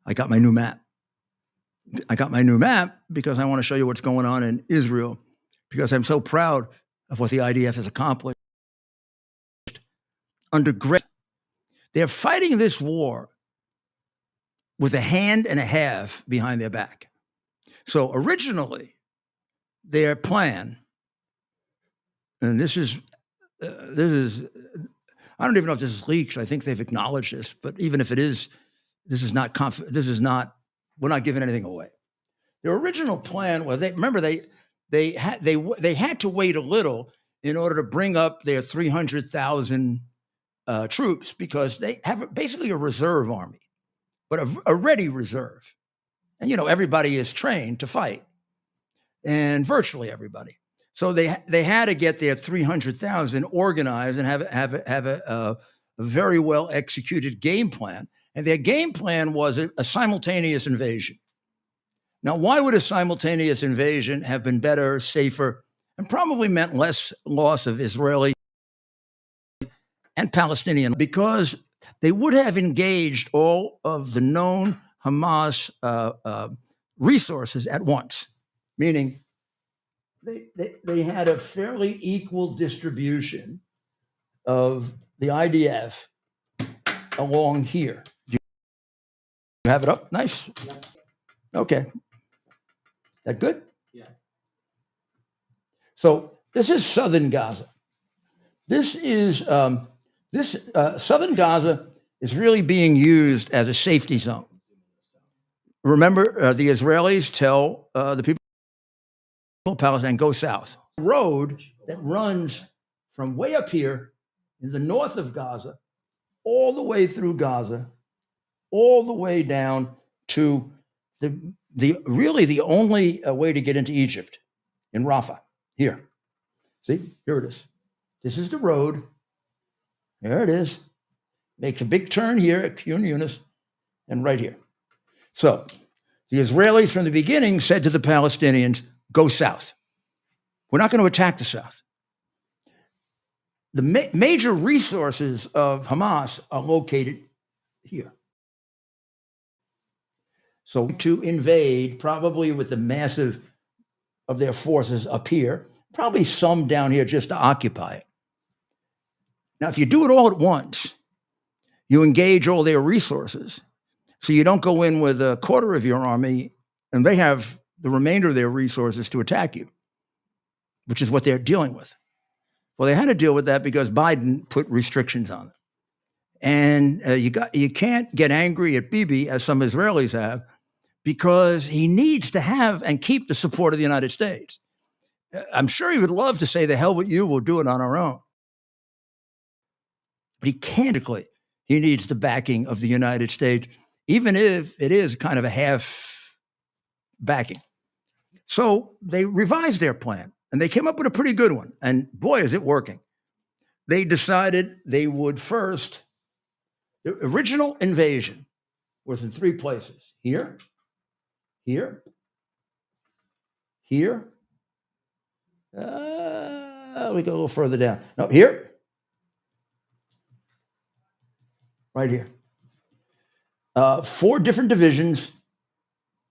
I got my new map. I got my new map because I want to show you what's going on in Israel, because I'm so proud of what the IDF has accomplished under great. They're fighting this war with a hand and a half behind their back. So originally, their plan, and this is, I don't even know if this is leaked. I think they've acknowledged this, but even if it is, this is not, we're not giving anything away. Their original plan was, they had to wait a little in order to bring up their 300,000 troops, because they have basically a reserve army, but a ready reserve. And, everybody is trained to fight, and virtually everybody. So they had to get their 300,000 organized and have a very well executed game plan. And their game plan was a simultaneous invasion. Now, why would a simultaneous invasion have been better, safer, and probably meant less loss of Israeli and Palestinian? Because they would have engaged all of the known Hamas resources at once, meaning they had a fairly equal distribution of the IDF along here. Do you have it up? Nice. Yeah. Okay. That good? Yeah. So this is southern Gaza. This is southern Gaza is really being used as a safety zone. Remember, the Israelis tell the people of Palestine, go south. The road that runs from way up here in the north of Gaza, all the way through Gaza, all the way down to the only way to get into Egypt, in Rafah. Here, see, here it is. This is the road. There it is. Makes a big turn here at Kun Yunis and right here. So the Israelis from the beginning said to the Palestinians, go south. We're not going to attack the south. The major resources of Hamas are located here. So to invade, probably with the massive of their forces up here, probably some down here just to occupy it. Now, if you do it all at once, you engage all their resources. So you don't go in with a quarter of your army and they have the remainder of their resources to attack you, which is what they're dealing with. Well, they had to deal with that because Biden put restrictions on it. And you can't get angry at Bibi, as some Israelis have, because he needs to have and keep the support of the United States. I'm sure he would love to say, the hell with you, we'll do it on our own. But he can't. He needs the backing of the United States, even if it is kind of a half backing. So they revised their plan, and they came up with a pretty good one. And boy, is it working. They decided they would first, the original invasion was in three places. Here, here, here. We go a little further down. No, here. Right here. 4 different divisions,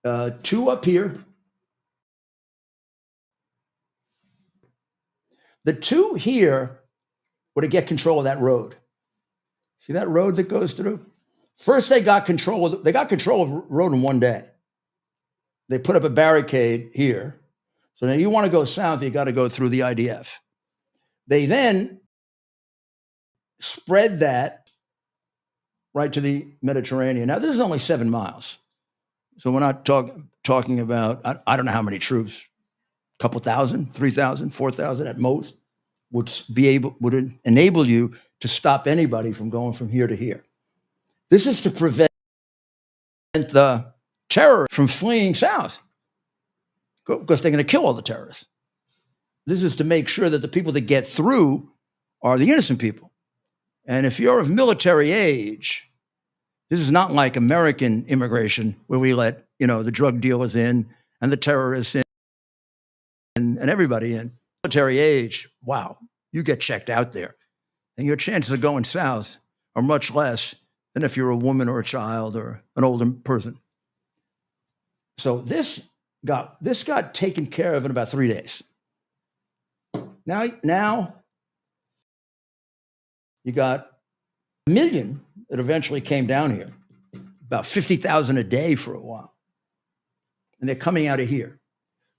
2 up here. The 2 here were to get control of that road. See that road that goes through? First, they got control of the road in one day. They put up a barricade here. So now you want to go south, you got to go through the IDF. They then spread that right to the Mediterranean. Now, this is only 7 miles. So we're not talking about, I don't know how many troops, a couple thousand, 3,000, 4,000 at most, would enable you to stop anybody from going from here to here. This is to prevent the terrorists from fleeing south, because they're going to kill all the terrorists. This is to make sure that the people that get through are the innocent people. And if you're of military age, this is not like American immigration, where we let, the drug dealers in and the terrorists in and everybody in. Military age, wow, you get checked out there. And your chances of going south are much less than if you're a woman or a child or an older person. So this got taken care of in about 3 days. Now you got a million that eventually came down here, about 50,000 a day for a while. And they're coming out of here.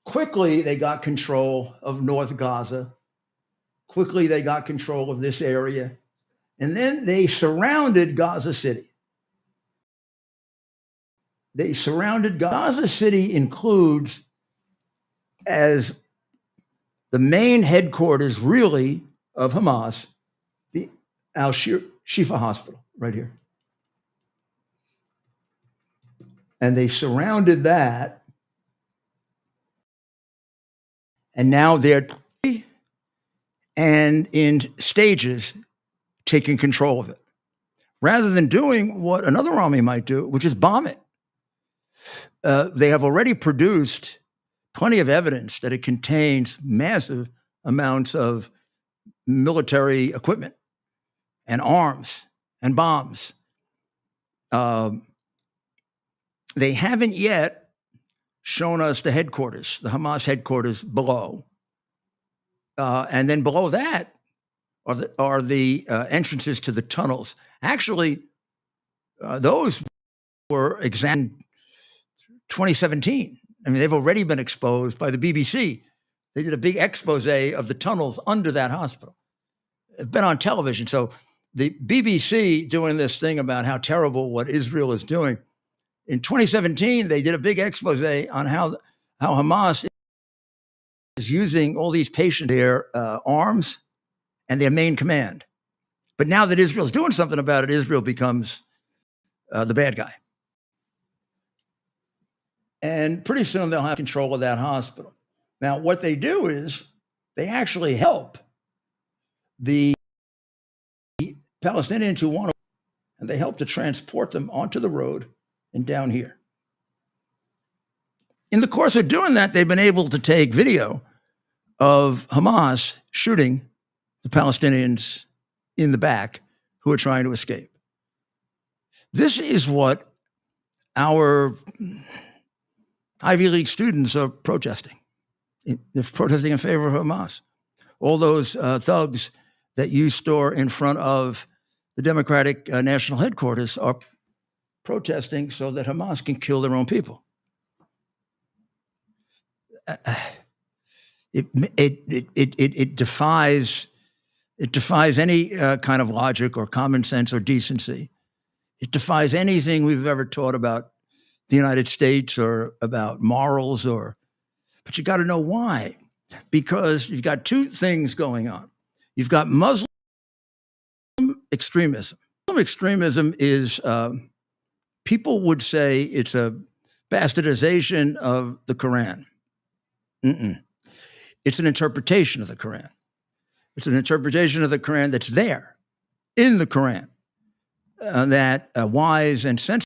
Quickly, they got control of North Gaza. Quickly, they got control of this area. And then they surrounded Gaza City. Gaza City includes, as the main headquarters, really, of Hamas, the Al-Shifa Hospital, right here. And they surrounded that. And now they're and in stages taking control of it, rather than doing what another army might do, which is bomb it. They have already produced plenty of evidence that it contains massive amounts of military equipment and arms and bombs. They haven't yet shown us the headquarters, the Hamas headquarters below. And then below that are the entrances to the tunnels. Actually, those were examined 2017. I mean, they've already been exposed by the BBC. They did a big expose of the tunnels under that hospital. It's been on television. So the BBC doing this thing about how terrible what Israel is doing. In 2017, they did a big expose on how Hamas is using all these patients, their arms and their main command. But now that Israel's doing something about it, Israel becomes the bad guy. And pretty soon they'll have control of that hospital. Now, what they do is they actually help the Palestinians who want to, and they help to transport them onto the road and down here. In the course of doing that, they've been able to take video of Hamas shooting the Palestinians in the back who are trying to escape. This is what our Ivy League students are protesting. They're protesting in favor of Hamas. All those thugs that you store in front of the Democratic National Headquarters are protesting so that Hamas can kill their own people. It defies any kind of logic or common sense or decency. It defies anything we've ever taught about the United States or about morals, but you got to know why. Because you've got two things going on. You've got Muslim extremism. Muslim extremism is, people would say it's a bastardization of the Quran. It's an interpretation of the Quran. It's an interpretation of the Quran that's there in the Quran that wise and sensible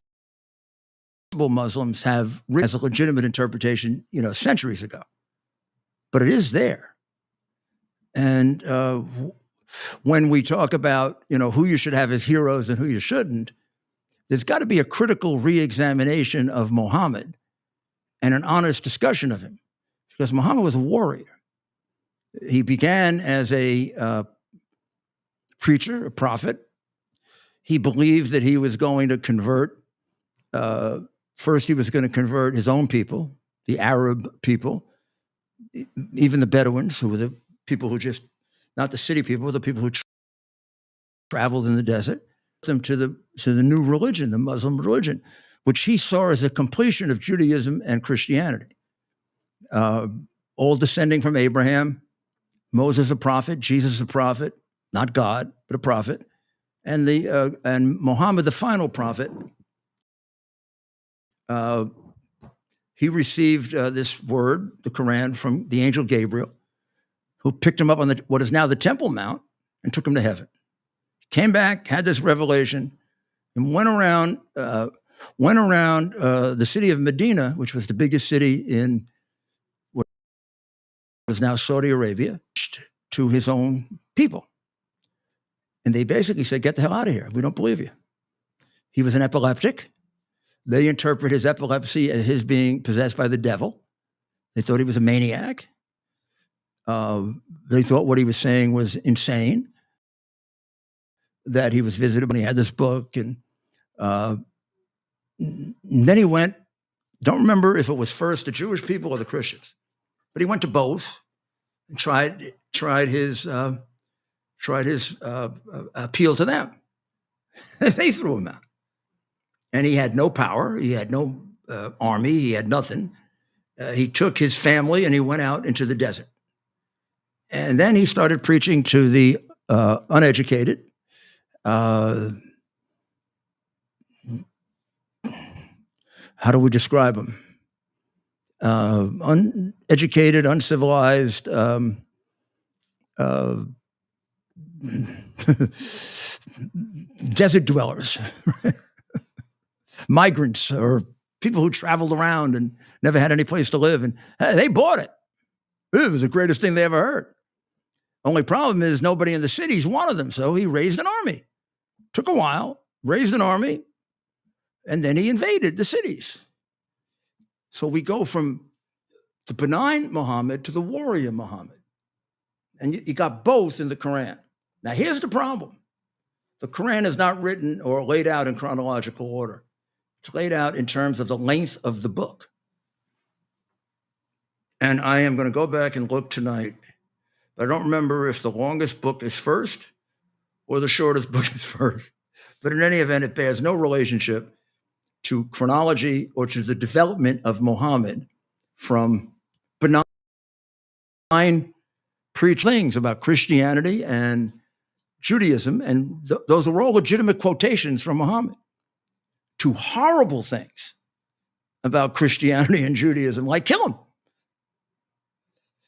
Muslims have written as a legitimate interpretation, centuries ago. But it is there. And when we talk about, who you should have as heroes and who you shouldn't, there's got to be a critical re-examination of Muhammad and an honest discussion of him. Because Muhammad was a warrior. He began as a preacher, a prophet. He believed that he was going to convert. First, he was going to convert his own people, the Arab people, even the Bedouins, who were the people who not the city people, the people who traveled in the desert, them to the new religion, the Muslim religion, which he saw as a completion of Judaism and Christianity. All descending from Abraham, Moses a prophet, Jesus a prophet, not God, but a prophet, and Muhammad the final prophet. He received this word, the Quran, from the angel Gabriel, who picked him up on what is now the Temple Mount and took him to heaven. Came back, had this revelation, and went around the city of Medina, which was the biggest city in what is now Saudi Arabia, to his own people. And they basically said, get the hell out of here. We don't believe you. He was an epileptic. They interpret his epilepsy as his being possessed by the devil. They thought he was a maniac. They thought what he was saying was insane, that he was visited when he had this book. And then he went, don't remember if it was first the Jewish people or the Christians, but he went to both and tried his appeal to them. They threw him out. And he had no power. He had no army. He had nothing. He took his family and he went out into the desert. And then he started preaching to the uneducated. How do we describe them? Uneducated, uncivilized, desert dwellers, migrants, or people who traveled around and never had any place to live. And they bought it. It was the greatest thing they ever heard. Only problem is nobody in the cities wanted them, so he raised an army. Took a while, raised an army, and then he invaded the cities. So we go from the benign Muhammad to the warrior Muhammad. And you got both in the Quran. Now, here's the problem. The Quran is not written or laid out in chronological order. It's laid out in terms of the length of the book. And I am going to go back and look tonight. But I don't remember if the longest book is first or the shortest book is first. But in any event, it bears no relationship to chronology or to the development of Muhammad from benign preach things about Christianity and Judaism, and those are all legitimate quotations from Muhammad, to horrible things about Christianity and Judaism, like kill him.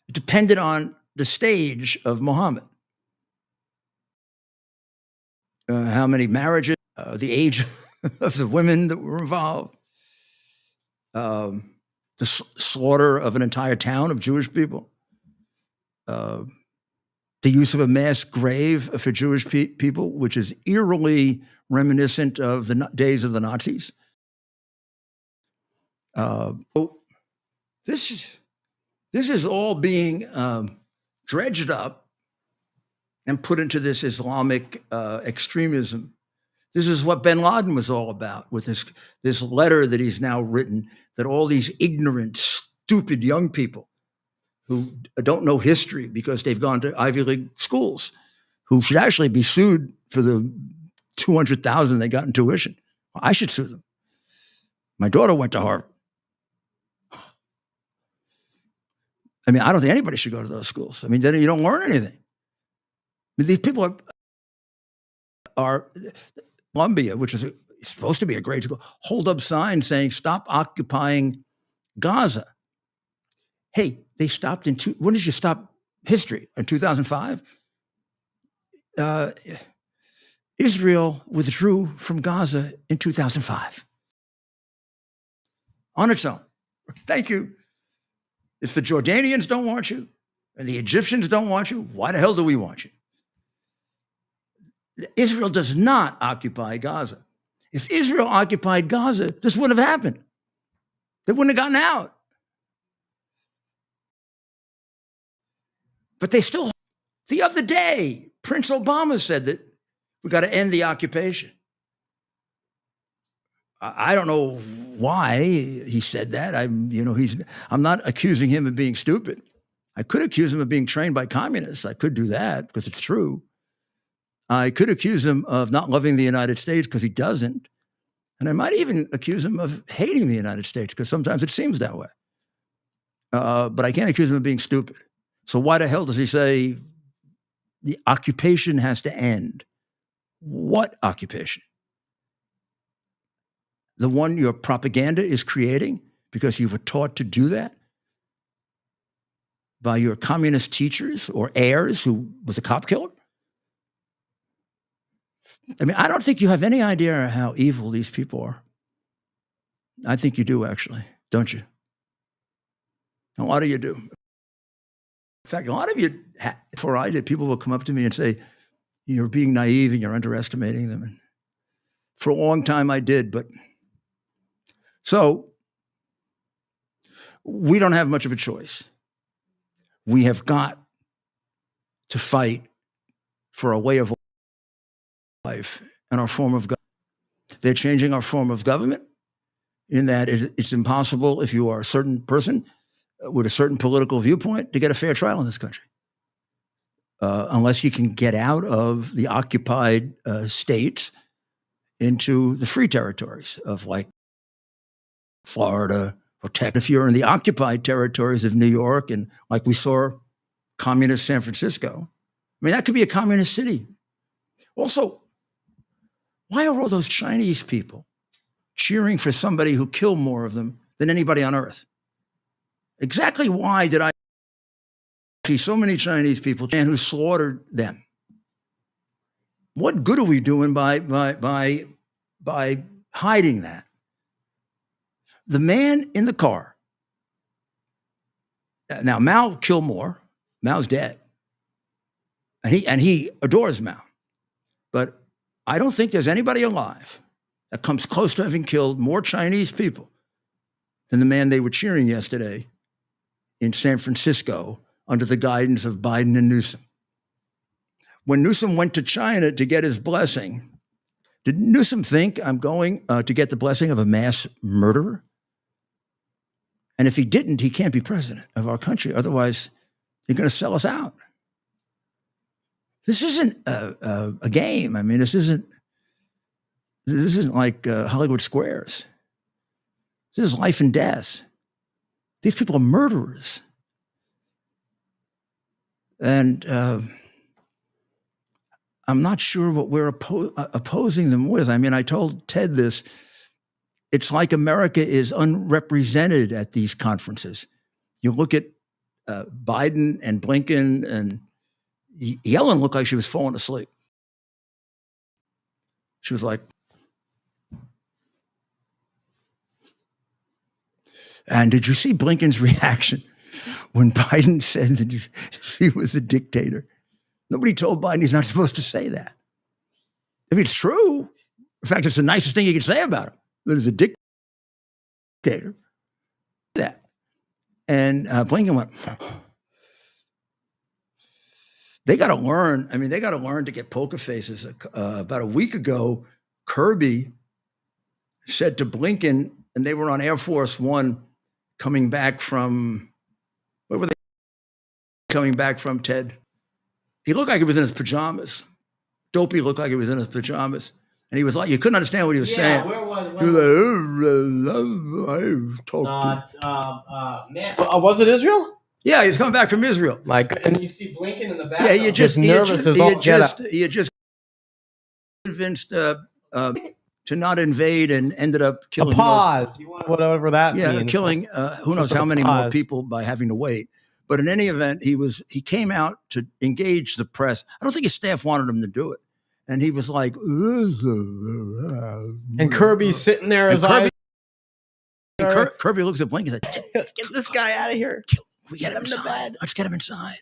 It depended on the stage of Muhammad. How many marriages, the age of the women that were involved, the slaughter of an entire town of Jewish people, the use of a mass grave for Jewish people, which is eerily reminiscent of the days of the Nazis. This is all being dredged up and put into this Islamic extremism. This is what bin Laden was all about with this letter that he's now written, that all these ignorant, stupid young people who don't know history because they've gone to Ivy League schools, who should actually be sued for the $200,000 they got in tuition. I should sue them. My daughter went to Harvard. I mean, I don't think anybody should go to those schools. I mean, then you don't learn anything. I mean, these people are Columbia, which is supposed to be a great school, hold up signs saying, stop occupying Gaza. Hey, they stopped when did you stop history? In 2005? Israel withdrew from Gaza in 2005. On its own. Thank you. If the Jordanians don't want you and the Egyptians don't want you, why the hell do we want you? Israel does not occupy Gaza. If Israel occupied Gaza, this wouldn't have happened. They wouldn't have gotten out. But they still, the other day, Prince Obama said that we got to end the occupation. I don't know why he said that. I'm not accusing him of being stupid. I could accuse him of being trained by communists. I could do that because it's true. I could accuse him of not loving the United States because he doesn't. And I might even accuse him of hating the United States because sometimes it seems that way. But I can't accuse him of being stupid. So why the hell does he say the occupation has to end? What occupation? The one your propaganda is creating because you were taught to do that by your communist teachers or heirs who was a cop killer? I mean, I don't think you have any idea how evil these people are. I think you do, actually, don't you? A lot of you do. In fact, a lot of you, before I did, people will come up to me and say, you're being naive and you're underestimating them. And for a long time I did, but So we don't have much of a choice. We have got to fight for a way of life and our form of government. They're changing our form of government in that it's impossible if you are a certain person with a certain political viewpoint to get a fair trial in this country. Unless you can get out of the occupied states into the free territories of like Florida or Texas. If you're in the occupied territories of New York and like we saw communist San Francisco, I mean, that could be a communist city. Also, why are all those Chinese people cheering for somebody who killed more of them than anybody on earth? Exactly why did I see so many Chinese people and who slaughtered them? What good are we doing by hiding that? The man in the car. Now Mao killed more. Mao's dead, and he adores Mao. But I don't think there's anybody alive that comes close to having killed more Chinese people than the man they were cheering yesterday in San Francisco under the guidance of Biden and Newsom. When Newsom went to China to get his blessing, did Newsom think I'm going to get the blessing of a mass murderer? And if he didn't, he can't be president of our country. Otherwise, you're going to sell us out. This isn't a game. I mean, this isn't like Hollywood Squares. This is life and death. These people are murderers. And I'm not sure what we're opposing them with. I mean, I told Ted this. It's like America is unrepresented at these conferences. You look at Biden and Blinken, and Yellen looked like she was falling asleep. She was like, and did you see Blinken's reaction when Biden said that he was a dictator? Nobody told Biden he's not supposed to say that. I mean, it's true. In fact, it's the nicest thing you can say about him, that he's a dictator. That. And Blinken went, they got to learn. I mean, they got to learn to get poker faces. About a week ago, Kirby said to Blinken, and they were on Air Force One coming back from, where were they coming back from, Ted? He looked like he was in his pajamas. Dopey looked like he was in his pajamas. And he was like, you couldn't understand what he was saying. Where was he was like, man, was it Israel? Yeah, he's coming back from Israel. Like, and you see Blinken in the back. Yeah, he had just convinced to not invade and ended up killing. A pause. Whatever that means. Yeah, killing who knows how many more people by having to wait. But in any event, he came out to engage the press. I don't think his staff wanted him to do it. And he was like, and Kirby's sitting there as Kirby looks at Blinken and said, let's get this guy out of here. We get him inside. Let's get him inside.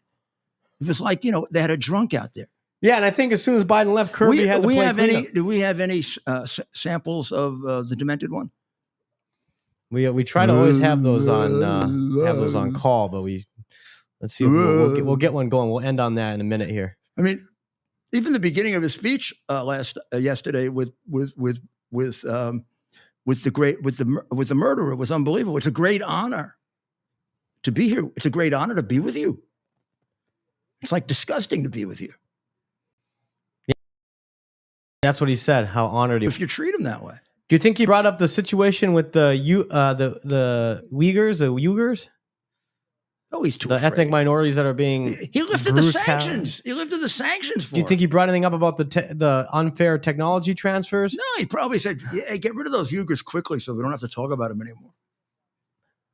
It was like, they had a drunk out there. Yeah, and I think as soon as Biden left, Kirby had to play cleanup. Do we have any samples of the demented one? We try to always have those on call, but let's see if we'll get one going. We'll end on that in a minute here. I mean, even the beginning of his speech yesterday with the murderer was unbelievable. It's a great honor to be here. It's a great honor to be with you. It's like disgusting to be with you. Yeah. That's what he said. How honored he was. If you treat him that way. Do you think he brought up the situation with the Uyghurs? Oh, he's too the afraid. Ethnic minorities that are being. He lifted the sanctions. He lifted the sanctions for. Do you think he brought anything up about the unfair technology transfers? No, he probably said, "Hey, get rid of those Uyghurs quickly, so we don't have to talk about them anymore."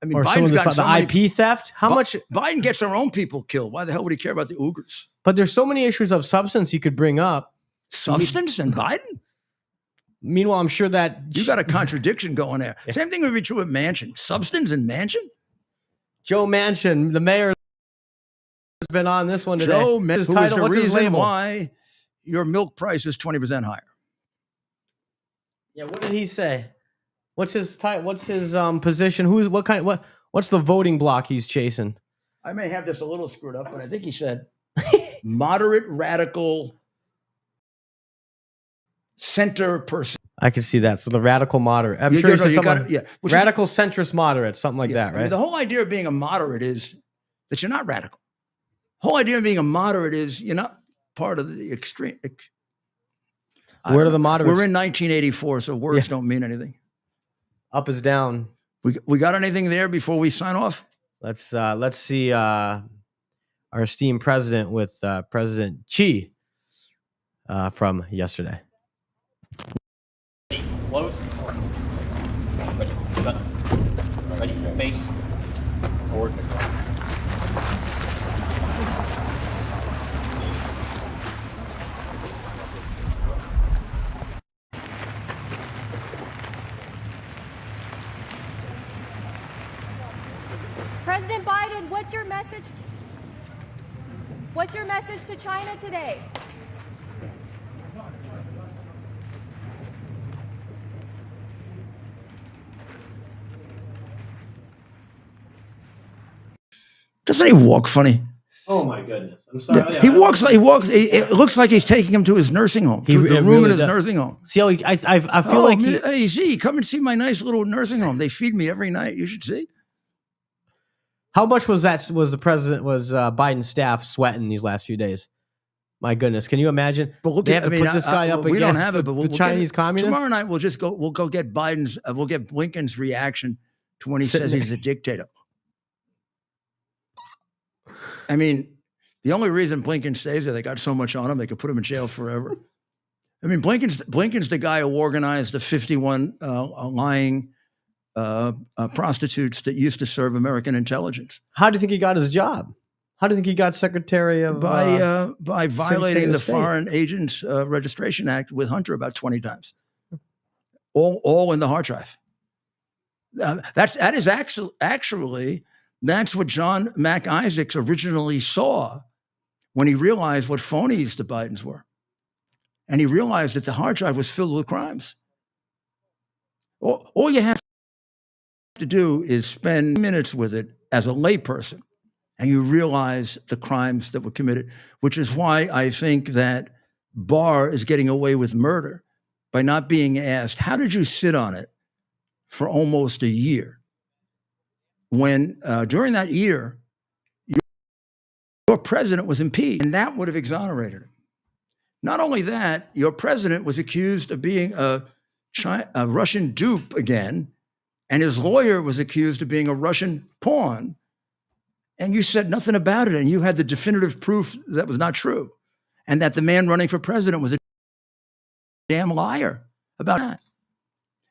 I mean, or Biden's got the IP theft. How much Biden gets our own people killed? Why the hell would he care about the Uyghurs? But there's so many issues of substance you could bring up. Substance and Biden. Meanwhile, I'm sure that you got a contradiction going there. Yeah. Same thing would be true with Manchin. Substance and Manchin. Joe Manchin, the mayor, has been on this one today. Joe Manchin, who is the reason why your milk price is 20% higher. Yeah, what did he say? What's his position? What's the voting block he's chasing? I may have this a little screwed up, but I think he said moderate, radical, center person. I can see that. So the radical moderate. I'm sure he said something radical centrist moderate, something like that, right? I mean, the whole idea of being a moderate is that you're not radical. The whole idea of being a moderate is you're not part of the extreme. Where are the moderates? We're in 1984, so words don't mean anything. Up is down. We got anything there before we sign off? Let's see our esteemed president with President Xi from yesterday. Close. Ready. Cut. Ready. Face. Forward. President Biden, what's your message? What's your message to China today? Doesn't he walk funny? Oh my goodness! I'm sorry. Yeah, he walks. It looks like he's taking him to his nursing home. To the room in his nursing home. See how I feel like hey, Z, come and see my nice little nursing home. They feed me every night. You should see. How much was Biden's staff sweating these last few days? My goodness, can you imagine? But look, they have to put this guy up we against don't have it, but the Chinese communists. Tomorrow night we'll go get Biden's. We'll get Blinken's reaction to when he says he's a dictator. I mean, the only reason Blinken stays there, they got so much on him, they could put him in jail forever. I mean, Blinken's the guy who organized the 51 lying prostitutes that used to serve American intelligence. How do you think he got his job? How do you think he got Secretary of by violating the Foreign Agents Registration Act with Hunter about 20 times, all in the hard drive. That is actually. That's what John Mac Isaacs originally saw when he realized what phonies the Bidens were. And he realized that the hard drive was filled with crimes. All you have to do is spend minutes with it as a layperson, and you realize the crimes that were committed, which is why I think that Barr is getting away with murder by not being asked, how did you sit on it for almost a year? When during that year, your president was impeached, and that would have exonerated him. Not only that, your president was accused of being a Russian dupe again, and his lawyer was accused of being a Russian pawn, and you said nothing about it, and you had the definitive proof that was not true, and that the man running for president was a damn liar about that.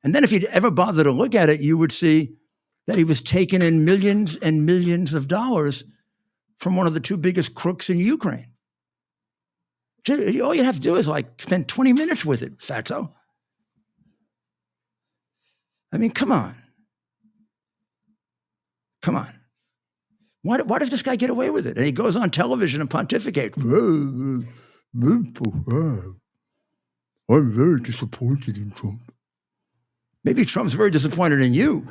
And then if you'd ever bother to look at it, you would see that he was taking in millions and millions of dollars from one of the two biggest crooks in Ukraine. All you have to do is spend 20 minutes with it, fatso. I mean, come on. Come on. Why does this guy get away with it? And he goes on television and pontificates. I'm very disappointed in Trump. Maybe Trump's very disappointed in you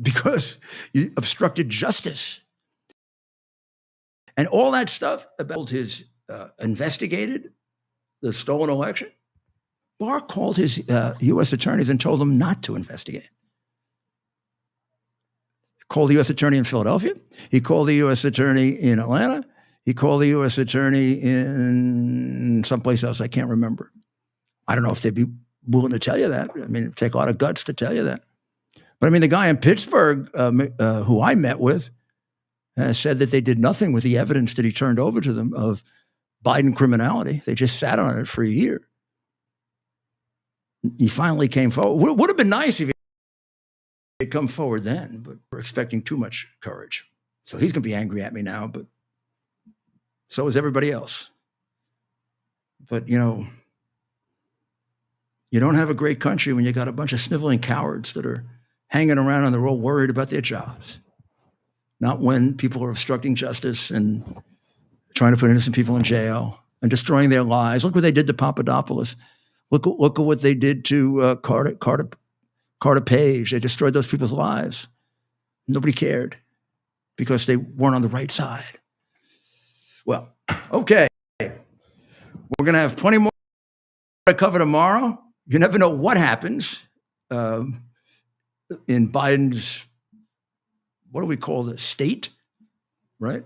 because you obstructed justice. And all that stuff about his investigated the stolen election. Barr called his U.S. attorneys and told them not to investigate. He called the U.S. attorney in Philadelphia. He called the U.S. attorney in Atlanta. He called the U.S. attorney in someplace else I can't remember. I don't know if they'd be willing to tell you that. I mean, it'd take a lot of guts to tell you that. But I mean, the guy in Pittsburgh who I met with said that they did nothing with the evidence that he turned over to them of Biden criminality. They just sat on it for a year. He finally came forward. Would have been nice if he'd come forward then, but we're expecting too much courage. So he's going to be angry at me now, but so is everybody else. But, you know, you don't have a great country when you got a bunch of sniveling cowards that are hanging around and they're all worried about their jobs. Not when people are obstructing justice and trying to put innocent people in jail and destroying their lives. Look what they did to Papadopoulos. Look at what they did to Carter Page. They destroyed those people's lives. Nobody cared because they weren't on the right side. Well, okay. We're going to have plenty more to cover tomorrow. You never know what happens in Biden's, what do we call this, state, right?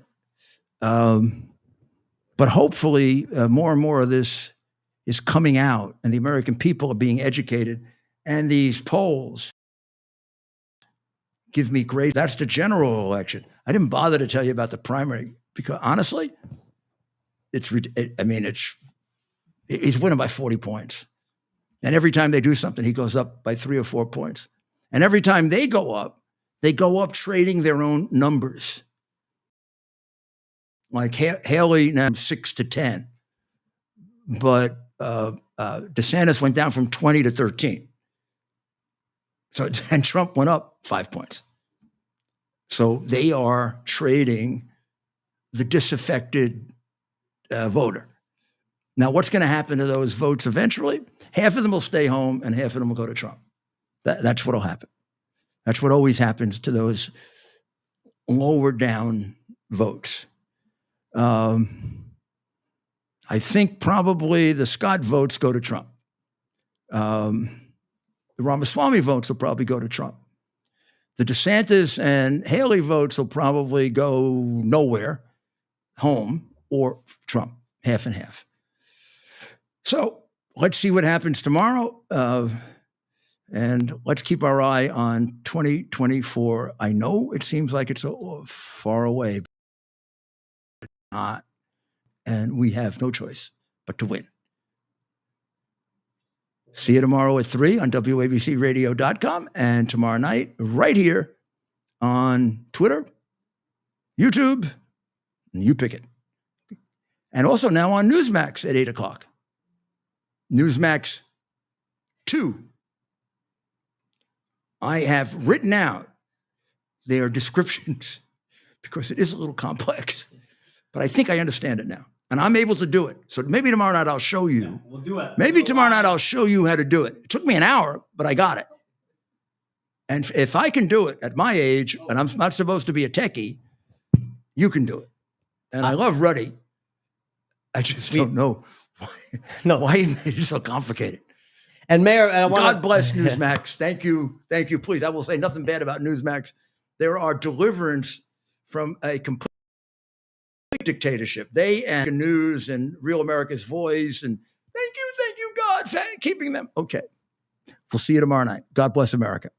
But hopefully more and more of this is coming out and the American people are being educated. And these polls give me great, that's the general election. I didn't bother to tell you about the primary because honestly, he's winning by 40 points. And every time they do something, he goes up by 3 or 4 points. And every time they go up trading their own numbers. Like Haley now 6 to 10, but DeSantis went down from 20 to 13. So and Trump went up 5 points. So they are trading the disaffected voter. Now, what's going to happen to those votes eventually? Half of them will stay home and half of them will go to Trump. That's what will happen. That's what always happens to those lower down votes. I think probably the Scott votes go to Trump. The Ramaswamy votes will probably go to Trump. The DeSantis and Haley votes will probably go nowhere, home, or Trump, half and half. So let's see what happens tomorrow. And let's keep our eye on 2024. I know it seems like it's far away, but not. And we have no choice but to win. See you tomorrow at 3 on WABCRadio.com and tomorrow night right here on Twitter, YouTube, and you pick it. And also now on Newsmax at 8 o'clock. Newsmax 2. I have written out their descriptions because it is a little complex, but I think I understand it now. And I'm able to do it. So maybe tomorrow night I'll show you. Yeah, we'll do it. Maybe tomorrow night I'll show you how to do it. It took me an hour, but I got it. And if I can do it at my age, and I'm not supposed to be a techie, you can do it. And I love Ruddy. I just don't know why he made it so complicated. And Mayor, God bless Newsmax. Thank you. Thank you. Please, I will say nothing bad about Newsmax. There are deliverance from a complete dictatorship. They and news and Real America's Voice. And thank you, God, for keeping them. Okay. We'll see you tomorrow night. God bless America.